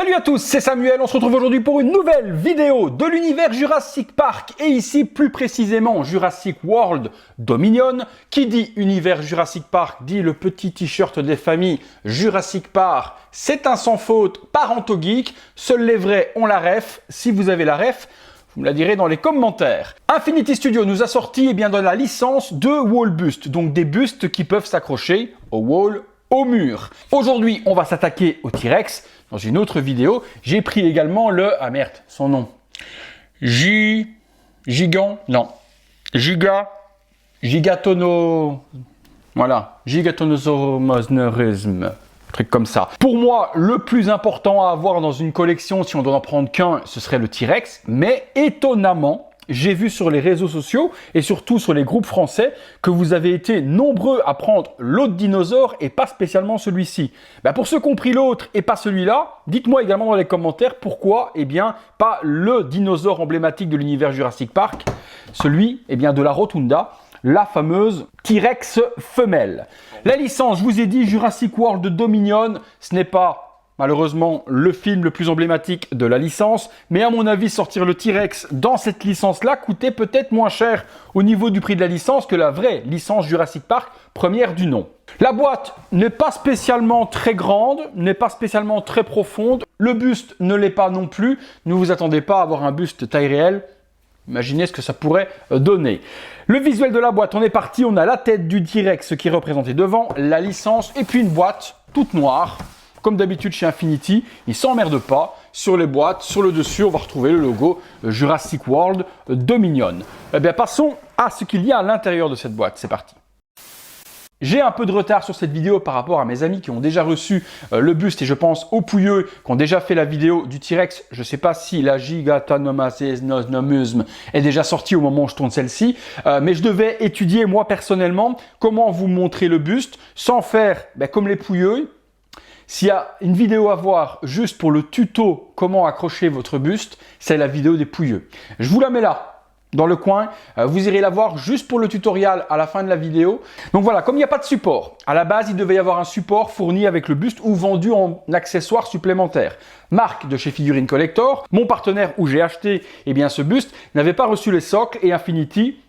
Salut à tous, c'est Samuel, on se retrouve aujourd'hui pour une nouvelle vidéo de l'univers Jurassic Park et ici plus précisément Jurassic World Dominion. Qui dit univers Jurassic Park dit le petit t-shirt des familles Jurassic Park, c'est un sans faute Parento Geek, seuls les vrais ont la ref, si vous avez la ref, vous me la direz dans les commentaires. Infinity Studio nous a sorti dans la licence de wall bust, donc des bustes qui peuvent s'accrocher au wall, au mur. Aujourd'hui, on va s'attaquer au T-Rex. Dans une autre vidéo, j'ai pris également le... Ah merde, son nom. Gigatono... Voilà, Gigatonosaurisme. Truc comme ça. Pour moi, le plus important à avoir dans une collection, si on doit en prendre qu'un, ce serait le T-Rex. Mais étonnamment, j'ai vu sur les réseaux sociaux et surtout sur les groupes français que vous avez été nombreux à prendre l'autre dinosaure et pas spécialement celui-ci. Pour ceux qui ont pris l'autre et pas celui-là, dites-moi également dans les commentaires pourquoi pas le dinosaure emblématique de l'univers Jurassic Park, celui de la Rotunda, la fameuse T-Rex femelle. La licence, je vous ai dit, Jurassic World Dominion, ce n'est pas malheureusement le film le plus emblématique de la licence, mais à mon avis, sortir le T-Rex dans cette licence-là coûtait peut-être moins cher au niveau du prix de la licence que la vraie licence Jurassic Park, première du nom. La boîte n'est pas spécialement très grande, n'est pas spécialement très profonde, le buste ne l'est pas non plus, ne vous attendez pas à avoir un buste taille réelle. Imaginez ce que ça pourrait donner. Le visuel de la boîte, on est parti, on a la tête du T-Rex qui est représentée devant, la licence et puis une boîte toute noire. Comme d'habitude chez Infinity, ils ne s'emmerdent pas. Sur les boîtes, sur le dessus, on va retrouver le logo Jurassic World Dominion. Passons à ce qu'il y a à l'intérieur de cette boîte. C'est parti. J'ai un peu de retard sur cette vidéo par rapport à mes amis qui ont déjà reçu le buste et je pense aux pouilleux qui ont déjà fait la vidéo du T-Rex. Je ne sais pas si la Gigatonomusme est déjà sortie au moment où je tourne celle-ci, mais je devais étudier moi personnellement comment vous montrer le buste sans faire comme les pouilleux. S'il y a une vidéo à voir juste pour le tuto comment accrocher votre buste, c'est la vidéo des pouilleux. Je vous la mets là, dans le coin. Vous irez la voir juste pour le tutoriel à la fin de la vidéo. Donc voilà, comme il n'y a pas de support, à la base, il devait y avoir un support fourni avec le buste ou vendu en accessoires supplémentaires. Marque de chez Figurine Collector, mon partenaire où j'ai acheté ce buste, n'avait pas reçu les socles et Infinity,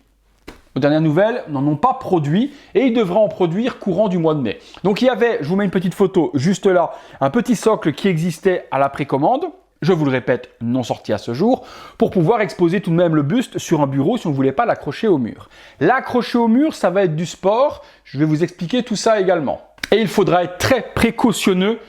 aux dernières nouvelles, n'en ont pas produit et ils devraient en produire courant du mois de mai. Donc il y avait, je vous mets une petite photo juste là, un petit socle qui existait à la précommande, je vous le répète, non sorti à ce jour, pour pouvoir exposer tout de même le buste sur un bureau si on ne voulait pas l'accrocher au mur. L'accrocher au mur, ça va être du sport, je vais vous expliquer tout ça également. Et il faudra être très précautionneux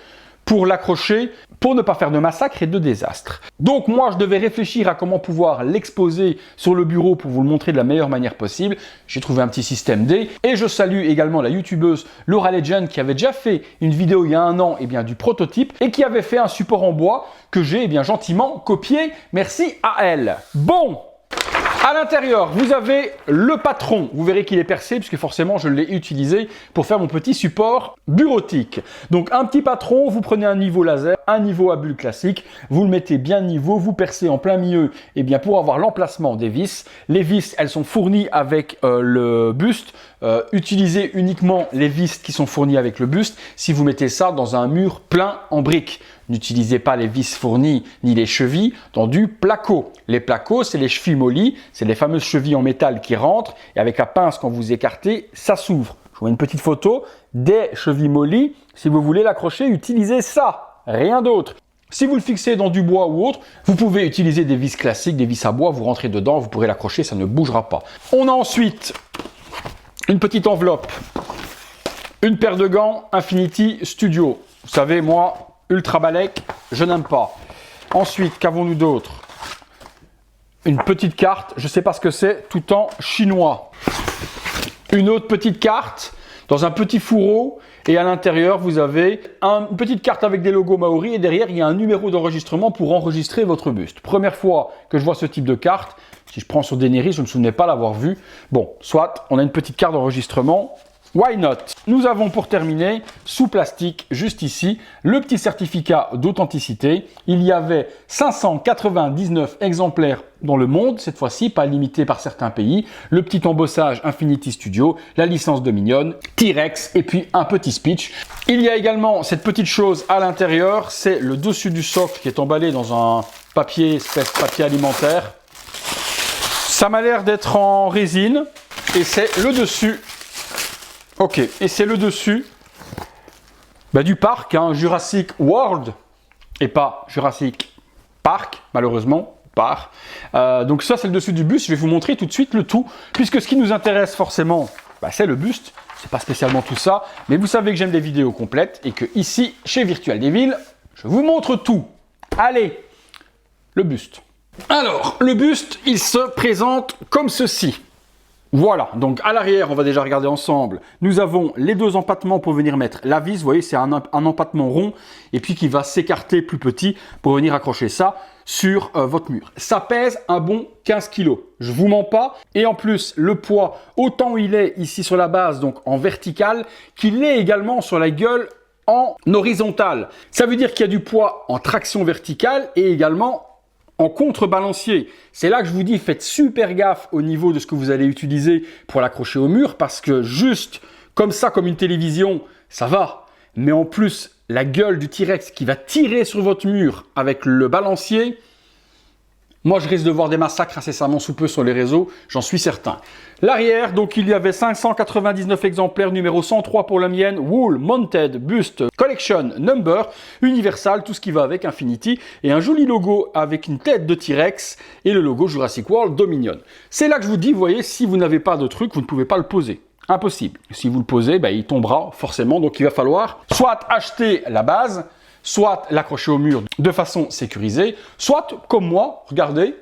pour l'accrocher, pour ne pas faire de massacre et de désastre. Donc moi, je devais réfléchir à comment pouvoir l'exposer sur le bureau pour vous le montrer de la meilleure manière possible. J'ai trouvé un petit système D et je salue également la youtubeuse Laura Legend qui avait déjà fait une vidéo il y a un an du prototype et qui avait fait un support en bois que j'ai gentiment copié. Merci à elle. Bon! À l'intérieur, vous avez le patron. Vous verrez qu'il est percé puisque forcément je l'ai utilisé pour faire mon petit support bureautique. Donc un petit patron, vous prenez un niveau laser, un niveau à bulle classique, vous le mettez bien niveau, vous percez en plein milieu pour avoir l'emplacement des vis. Les vis, elles sont fournies avec le buste. Utilisez uniquement les vis qui sont fournies avec le buste si vous mettez ça dans un mur plein en briques. N'utilisez pas les vis fournies ni les chevilles dans du placo. Les placos, c'est les chevilles mollies, c'est les fameuses chevilles en métal qui rentrent et avec la pince, quand vous écartez, ça s'ouvre. Je vous mets une petite photo des chevilles mollies. Si vous voulez l'accrocher, utilisez ça, rien d'autre. Si vous le fixez dans du bois ou autre, vous pouvez utiliser des vis classiques, des vis à bois, vous rentrez dedans, vous pourrez l'accrocher, ça ne bougera pas. On a ensuite une petite enveloppe, une paire de gants Infinity Studio. Vous savez, moi, Ultra Balek, je n'aime pas. Ensuite, qu'avons-nous d'autre? Une petite carte, je ne sais pas ce que c'est, tout en chinois. Une autre petite carte dans un petit fourreau et à l'intérieur, vous avez une petite carte avec des logos Maori et derrière, il y a un numéro d'enregistrement pour enregistrer votre buste. Première fois que je vois ce type de carte, si je prends sur Daenerys, je ne me souvenais pas l'avoir vu. Bon, soit on a une petite carte d'enregistrement. Why not? Nous avons pour terminer, sous plastique, juste ici, le petit certificat d'authenticité. Il y avait 599 exemplaires dans le monde, cette fois-ci, pas limité par certains pays. Le petit embossage Infinity Studio, la licence Dominion, T-Rex et puis un petit speech. Il y a également cette petite chose à l'intérieur, c'est le dessus du socle qui est emballé dans un papier, espèce de papier alimentaire. Ça m'a l'air d'être en résine et c'est le dessus. Ok, et c'est le dessus du parc, hein, Jurassic World, et pas Jurassic Park, malheureusement, donc ça c'est le dessus du buste, je vais vous montrer tout de suite le tout, puisque ce qui nous intéresse forcément, c'est le buste, c'est pas spécialement tout ça, mais vous savez que j'aime des vidéos complètes, et que ici, chez Virtual Devil, je vous montre tout. Allez, le buste. Alors, le buste, il se présente comme ceci. Voilà, donc à l'arrière, on va déjà regarder ensemble. Nous avons les deux empattements pour venir mettre la vis. Vous voyez, c'est un empattement rond et puis qui va s'écarter plus petit pour venir accrocher ça sur votre mur. Ça pèse un bon 15 kg. Je vous mens pas. Et en plus, le poids, autant il est ici sur la base, donc en vertical, qu'il est également sur la gueule en horizontale. Ça veut dire qu'il y a du poids en traction verticale et également en contrebalancier. C'est là que je vous dis, faites super gaffe au niveau de ce que vous allez utiliser pour l'accrocher au mur, parce que juste comme ça, comme une télévision, ça va. Mais en plus, la gueule du T-Rex qui va tirer sur votre mur avec le balancier, moi je risque de voir des massacres incessamment sous peu sur les réseaux, j'en suis certain. L'arrière, donc il y avait 599 exemplaires, numéro 103 pour la mienne, Wool, Mounted, Bust, Collection, Number, Universal, tout ce qui va avec Infinity, et un joli logo avec une tête de T-Rex et le logo Jurassic World Dominion. C'est là que je vous dis, vous voyez, si vous n'avez pas de truc, vous ne pouvez pas le poser. Impossible. Si vous le posez, il tombera forcément, donc il va falloir soit acheter la base, soit l'accrocher au mur de façon sécurisée, soit, comme moi, regardez,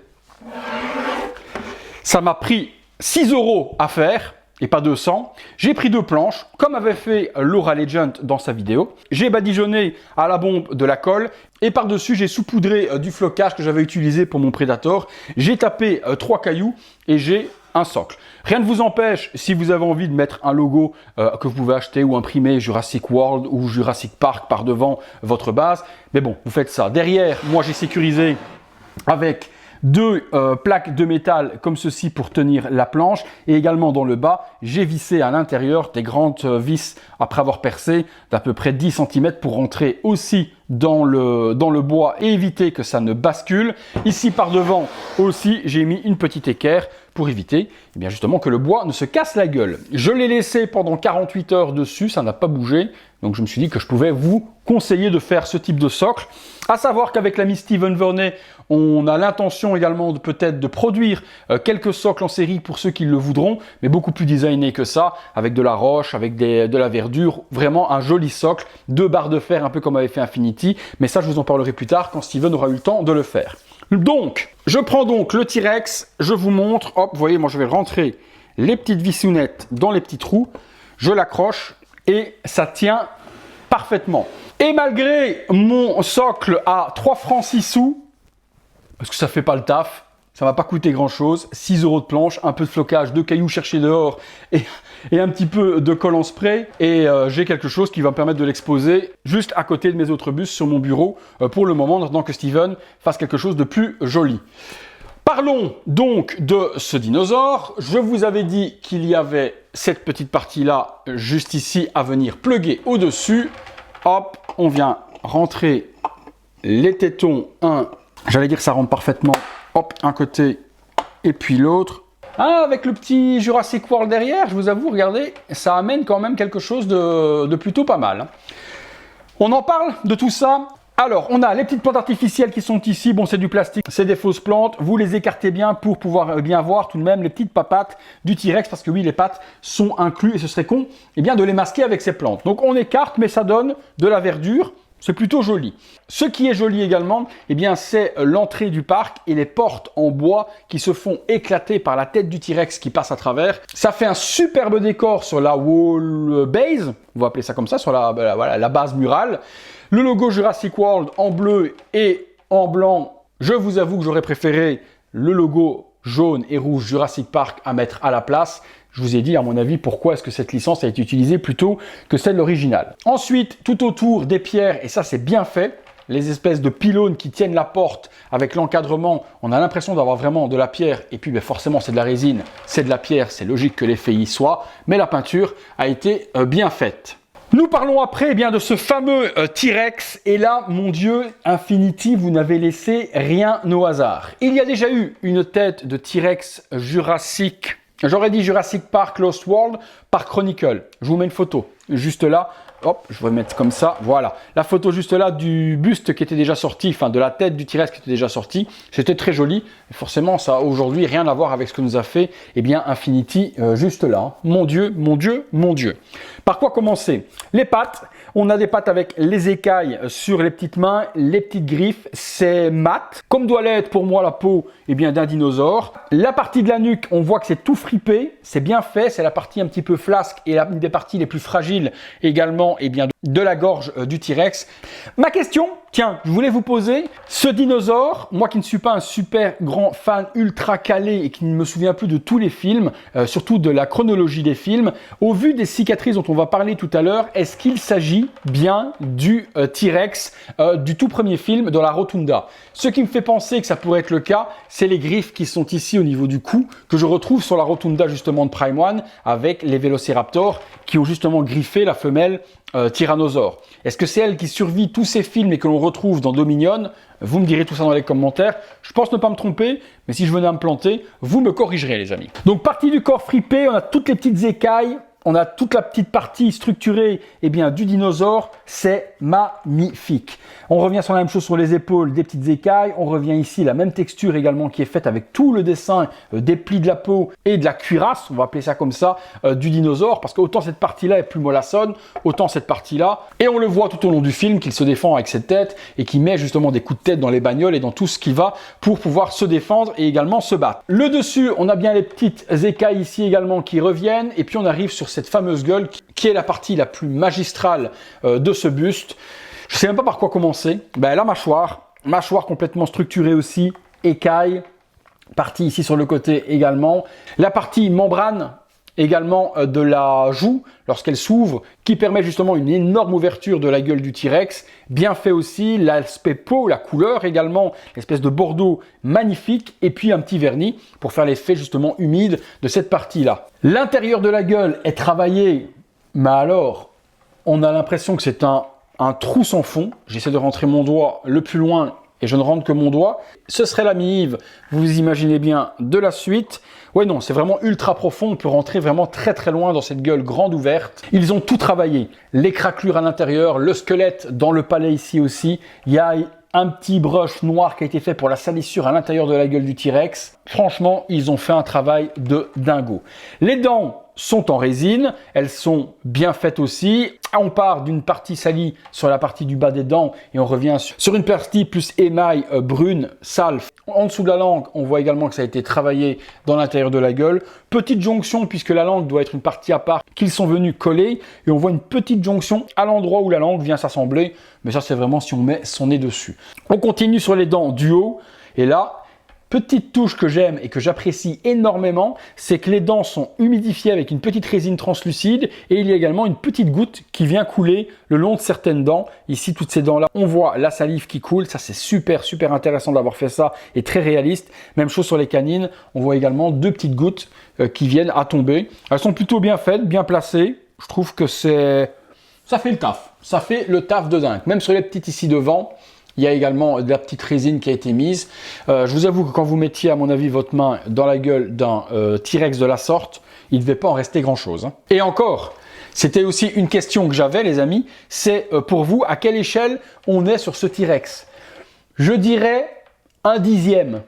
ça m'a pris 6 € à faire, et pas 200. J'ai pris 2 planches, comme avait fait Laura Legend dans sa vidéo. J'ai badigeonné à la bombe de la colle, et par-dessus, j'ai saupoudré du flocage que j'avais utilisé pour mon Predator. J'ai tapé 3 cailloux, et j'ai un socle. Rien ne vous empêche, si vous avez envie de mettre un logo que vous pouvez acheter ou imprimer Jurassic World ou Jurassic Park par devant votre base, mais bon, vous faites ça. Derrière, moi j'ai sécurisé avec 2 plaques de métal comme ceci pour tenir la planche, et également dans le bas, j'ai vissé à l'intérieur des grandes vis après avoir percé d'à peu près 10 cm pour rentrer aussi dans le bois et éviter que ça ne bascule. Ici par devant aussi, j'ai mis une petite équerre pour éviter justement que le bois ne se casse la gueule. Je l'ai laissé pendant 48 heures dessus, ça n'a pas bougé, donc je me suis dit que je pouvais vous conseiller de faire ce type de socle. À savoir qu'avec l'ami Steven Verney, on a l'intention également de peut-être de produire quelques socles en série pour ceux qui le voudront, mais beaucoup plus designés que ça, avec de la roche, avec de la verdure, vraiment un joli socle, 2 barres de fer un peu comme avait fait Infinity, mais ça je vous en parlerai plus tard quand Steven aura eu le temps de le faire. Donc, je prends donc le T-Rex, je vous montre, hop, vous voyez, moi je vais rentrer les petites vissounettes dans les petits trous, je l'accroche et ça tient parfaitement. Et malgré mon socle à 3 francs 6 sous, parce que ça fait pas le taf, ça m'a pas coûté grand chose, 6 € de planche, un peu de flocage, 2 cailloux cherchés dehors et un petit peu de colle en spray, et j'ai quelque chose qui va me permettre de l'exposer juste à côté de mes autres bustes sur mon bureau pour le moment, en attendant que Steven fasse quelque chose de plus joli. Parlons donc de ce dinosaure. Je vous avais dit qu'il y avait cette petite partie-là, juste ici, à venir plugger au-dessus. Hop, on vient rentrer les tétons, j'allais dire que ça rentre parfaitement, hop, un côté et puis l'autre. Ah, avec le petit Jurassic World derrière, je vous avoue, regardez, ça amène quand même quelque chose de plutôt pas mal. On en parle de tout ça. Alors, on a les petites plantes artificielles qui sont ici. Bon, c'est du plastique, c'est des fausses plantes. Vous les écartez bien pour pouvoir bien voir tout de même les petites papates du T-Rex, parce que oui, les pattes sont inclus et ce serait con de les masquer avec ces plantes. Donc, on écarte, mais ça donne de la verdure. C'est plutôt joli. Ce qui est joli également, c'est l'entrée du parc et les portes en bois qui se font éclater par la tête du T-Rex qui passe à travers. Ça fait un superbe décor sur la wall base, on va appeler ça comme ça, sur la base murale. Le logo Jurassic World en bleu et en blanc, je vous avoue que j'aurais préféré le logo jaune et rouge Jurassic Park à mettre à la place. Je vous ai dit, à mon avis, pourquoi est-ce que cette licence a été utilisée plutôt que celle originale. Ensuite, tout autour des pierres, et ça c'est bien fait, les espèces de pylônes qui tiennent la porte avec l'encadrement, on a l'impression d'avoir vraiment de la pierre, et puis forcément c'est de la résine, c'est de la pierre, c'est logique que l'effet y soit, mais la peinture a été bien faite. Nous parlons après bien de ce fameux T-Rex, et là, mon Dieu, Infinity, vous n'avez laissé rien au hasard. Il y a déjà eu une tête de T-Rex Jurassic, j'aurais dit Jurassic Park Lost World, par Chronicle. Je vous mets une photo, juste là. Hop, je vais mettre comme ça, voilà. La photo juste là du buste qui était déjà sorti, enfin de la tête du T-Rex qui était déjà sorti. C'était très joli. Et forcément, ça a aujourd'hui rien à voir avec ce que nous a fait, eh bien, Infinity juste là. Hein. Mon Dieu, mon Dieu, mon Dieu. Par quoi commencer? Les pattes. On a des pattes avec les écailles sur les petites mains, les petites griffes. C'est mat, comme doit l'être pour moi la peau eh bien, d'un dinosaure. La partie de la nuque, on voit que c'est tout fripé. C'est bien fait. C'est la partie un petit peu flasque et une des parties les plus fragiles également eh bien, de la gorge du T-Rex. Ma question, tiens, je voulais vous poser, ce dinosaure, moi qui ne suis pas un super grand fan ultra calé et qui ne me souvient plus de tous les films, surtout de la chronologie des films, au vu des cicatrices dont on va parler tout à l'heure, est-ce qu'il s'agit bien du T-Rex du tout premier film dans la Rotunda? Ce qui me fait penser que ça pourrait être le cas, c'est les griffes qui sont ici au niveau du cou, que je retrouve sur la Rotunda justement de Prime One, avec les Vélociraptors qui ont justement griffé la femelle Tyrannosaure. Est-ce que c'est elle qui survit tous ces films et que l'on retrouve dans Dominion? Vous me direz tout ça dans les commentaires. Je pense ne pas me tromper, mais si je venais à me planter, vous me corrigerez les amis. Donc partie du corps fripé, on a toutes les petites écailles, on a toute la petite partie structurée eh bien, du dinosaure, c'est magnifique. On revient sur la même chose sur les épaules, des petites écailles. On revient ici, la même texture également qui est faite avec tout le dessin des plis de la peau et de la cuirasse, on va appeler ça comme ça, du dinosaure. Parce que autant cette partie-là est plus mollassonne, autant cette partie-là. Et on le voit tout au long du film qu'il se défend avec cette tête et qui met justement des coups de tête dans les bagnoles et dans tout ce qui va pour pouvoir se défendre et également se battre. Le dessus, on a bien les petites écailles ici également qui reviennent. Et puis on arrive sur cette fameuse gueule qui est la partie la plus magistrale de ce buste. Je ne sais même pas par quoi commencer. Ben, la mâchoire complètement structurée aussi, écaille, partie ici sur le côté également. La partie membrane également de la joue lorsqu'elle s'ouvre, qui permet justement une énorme ouverture de la gueule du T-Rex. Bien fait aussi, l'aspect peau, la couleur également, l'espèce de bordeaux magnifique, et puis un petit vernis pour faire l'effet justement humide de cette partie-là. L'intérieur de la gueule est travaillé, mais alors, on a l'impression que c'est un trou sans fond. J'essaie de rentrer mon doigt le plus loin et je ne rentre que mon doigt. Ce serait la mi-Yves, vous imaginez bien, de la suite. Ouais, non, c'est vraiment ultra profond. On peut rentrer vraiment très très loin dans cette gueule grande ouverte. Ils ont tout travaillé. Les craquelures à l'intérieur, le squelette dans le palais ici aussi. Il y a un petit brush noir qui a été fait pour la salissure à l'intérieur de la gueule du T-Rex. Franchement, ils ont fait un travail de dingo. Les dents sont en résine, elles sont bien faites aussi. On part d'une partie salie sur la partie du bas des dents et on revient sur une partie plus émail brune, sale. En dessous de la langue, on voit également que ça a été travaillé dans l'intérieur de la gueule. Petite jonction, puisque la langue doit être une partie à part, qu'ils sont venus coller. Et on voit une petite jonction à l'endroit où la langue vient s'assembler. Mais ça, c'est vraiment si on met son nez dessus. On continue sur les dents du haut. Et là, petite touche que j'aime et que j'apprécie énormément, c'est que les dents sont humidifiées avec une petite résine translucide et il y a également une petite goutte qui vient couler le long de certaines dents. Ici, toutes ces dents-là, on voit la salive qui coule. Ça, c'est super, super intéressant d'avoir fait ça et très réaliste. Même chose sur les canines. On voit également deux petites gouttes qui viennent à tomber. Elles sont plutôt bien faites, bien placées. Je trouve que ça fait le taf. Ça fait le taf de dingue. Même sur les petites ici devant, il y a également de la petite résine qui a été mise. Je vous avoue que quand vous mettiez, à mon avis, votre main dans la gueule d'un T-Rex de la sorte, il ne devait pas en rester grand-chose. Hein. Et encore, c'était aussi une question que j'avais, les amis. C'est pour vous, à quelle échelle on est sur ce T-Rex? Je dirais 1/10.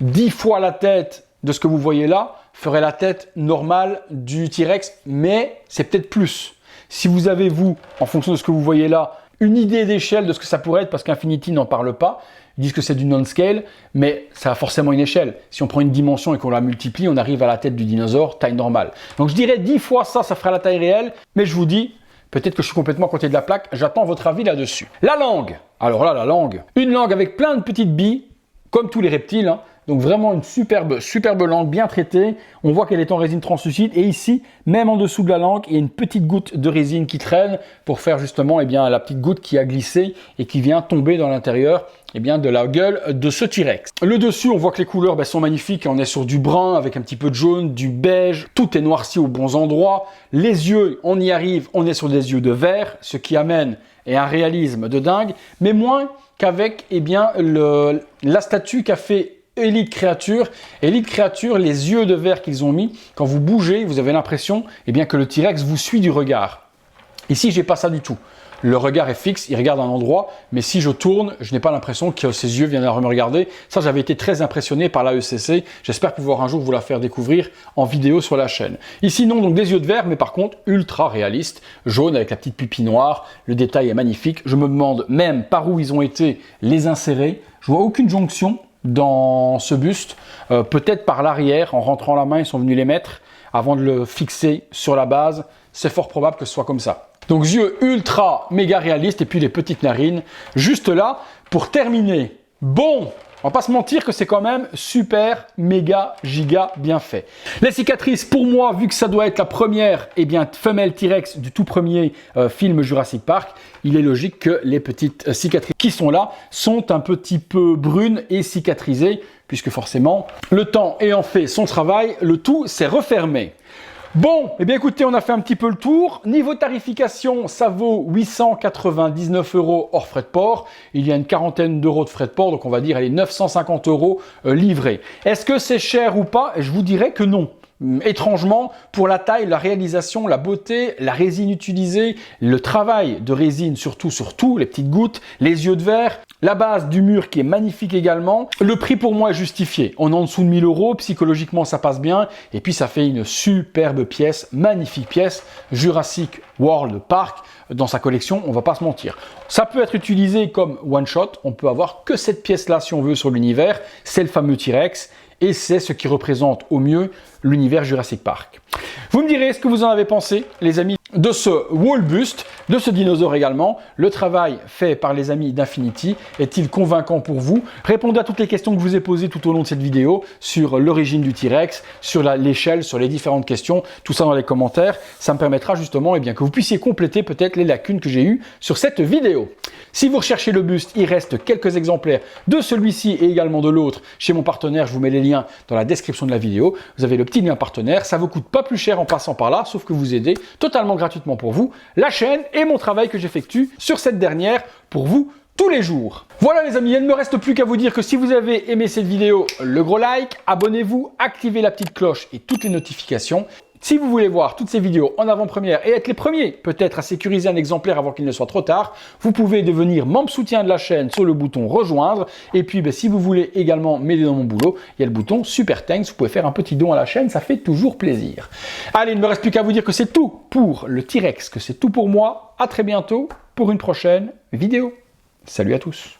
10 fois la tête de ce que vous voyez là ferait la tête normale du T-Rex, mais c'est peut-être plus. Si vous avez, vous, en fonction de ce que vous voyez là, une idée d'échelle de ce que ça pourrait être, parce qu'Infinity n'en parle pas, ils disent que c'est du non-scale, mais ça a forcément une échelle. Si on prend une dimension et qu'on la multiplie, on arrive à la tête du dinosaure, taille normale. Donc je dirais 10 fois ça, ça fera la taille réelle, mais je vous dis, peut-être que je suis complètement à côté de la plaque, j'attends votre avis là-dessus. La langue, alors là, la langue, une langue avec plein de petites billes, comme tous les reptiles, hein, Donc vraiment une superbe langue bien traitée. On voit qu'elle est en résine translucide. Et ici, même en dessous de la langue, il y a une petite goutte de résine qui traîne pour faire justement la petite goutte qui a glissé et qui vient tomber dans l'intérieur de la gueule de ce T-Rex. Le dessus, on voit que les couleurs sont magnifiques. On est sur du brun avec un petit peu de jaune, du beige. Tout est noirci aux bons endroits. Les yeux, on y arrive, on est sur des yeux de verre, ce qui amène un réalisme de dingue, mais moins qu'avec la statue qu'a fait Elite Creature. Elite Creature, les yeux de verre qu'ils ont mis, quand vous bougez, vous avez l'impression que le T-Rex vous suit du regard. Ici, j'ai pas ça du tout. Le regard est fixe, il regarde un endroit, mais si je tourne, je n'ai pas l'impression que ses yeux viennent à me regarder. Ça, j'avais été très impressionné par la ECC. J'espère pouvoir un jour vous la faire découvrir en vidéo sur la chaîne. Ici, non, donc des yeux de verre, mais par contre, ultra réaliste. Jaune avec la petite pupille noire. Le détail est magnifique. Je me demande même par où ils ont été les insérer. Je vois aucune jonction dans ce buste. Peut-être par l'arrière, en rentrant la main, ils sont venus les mettre avant de le fixer sur la base. C'est fort probable que ce soit comme ça. Donc yeux ultra méga réalistes et puis les petites narines juste là. Pour terminer, bon, on va pas se mentir que c'est quand même super méga giga bien fait. Les cicatrices, pour moi, vu que ça doit être la première femelle T-Rex du tout premier film Jurassic Park, il est logique que les petites cicatrices qui sont là sont un petit peu brunes et cicatrisées, puisque forcément, le temps ayant fait son travail, le tout s'est refermé. Bon, écoutez, on a fait un petit peu le tour. Niveau tarification, ça vaut 899 € hors frais de port. Il y a une quarantaine d'euros de frais de port, donc on va dire 950 € livrés. Est-ce que c'est cher ou pas? Je vous dirais que non. Étrangement, pour la taille, la réalisation, la beauté, la résine utilisée, le travail de résine surtout, les petites gouttes, les yeux de verre, la base du mur qui est magnifique également. Le prix pour moi est justifié. On est en dessous de 1000 €, psychologiquement ça passe bien et puis ça fait une superbe pièce, magnifique pièce, Jurassic World Park dans sa collection, on va pas se mentir. Ça peut être utilisé comme one shot, on peut avoir que cette pièce là si on veut sur l'univers, c'est le fameux T-Rex. Et c'est ce qui représente au mieux l'univers Jurassic Park. Vous me direz ce que vous en avez pensé, les amis, de ce wall buste, de ce dinosaure également. Le travail fait par les amis d'Infinity est-il convaincant pour vous? Répondez à toutes les questions que je vous ai posées tout au long de cette vidéo sur l'origine du T-Rex, sur l'échelle, sur les différentes questions, tout ça dans les commentaires. Ça me permettra justement que vous puissiez compléter peut-être les lacunes que j'ai eues sur cette vidéo. Si vous recherchez le buste, il reste quelques exemplaires de celui-ci et également de l'autre chez mon partenaire. Je vous mets les liens dans la description de la vidéo. Vous avez le petit lien partenaire. Ça ne vous coûte pas plus cher en passant par là, sauf que vous aidez totalement gratuitement pour vous la chaîne et mon travail que j'effectue sur cette dernière pour vous tous les jours. Voilà les amis, il ne me reste plus qu'à vous dire que si vous avez aimé cette vidéo, le gros like, abonnez-vous, activez la petite cloche et toutes les notifications. Si vous voulez voir toutes ces vidéos en avant-première et être les premiers peut-être à sécuriser un exemplaire avant qu'il ne soit trop tard, vous pouvez devenir membre soutien de la chaîne sur le bouton rejoindre. Et puis si vous voulez également m'aider dans mon boulot, il y a le bouton super thanks, vous pouvez faire un petit don à la chaîne, ça fait toujours plaisir. Allez, il ne me reste plus qu'à vous dire que c'est tout pour le T-Rex, que c'est tout pour moi. À très bientôt pour une prochaine vidéo. Salut à tous.